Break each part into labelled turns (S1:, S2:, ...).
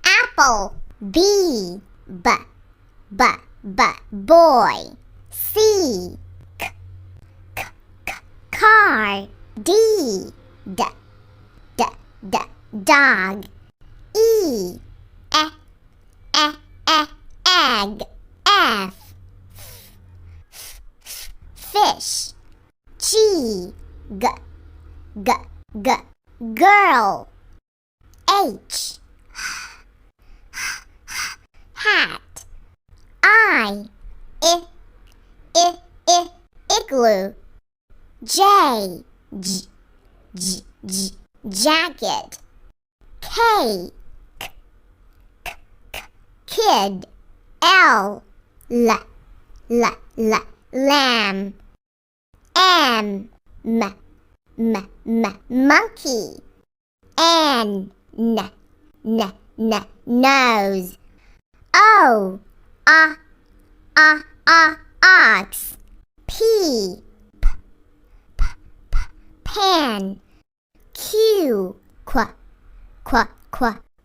S1: Apple. B boy. C car. D dog. E egg. F fish. G girl. H hat. I igloo. J jacket. K kid. L lamb. M monkey. N nose. O ox. P pen. Q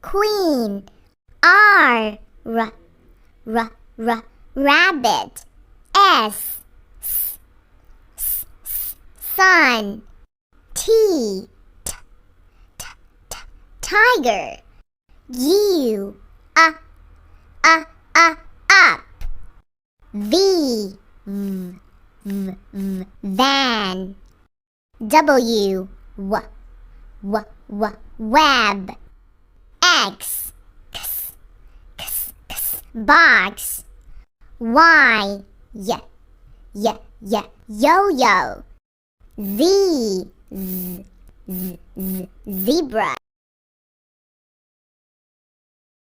S1: queen. R rabbit. S sun. T tiger. U up. V van. W web. X box. Y yo-yo. Z zebra.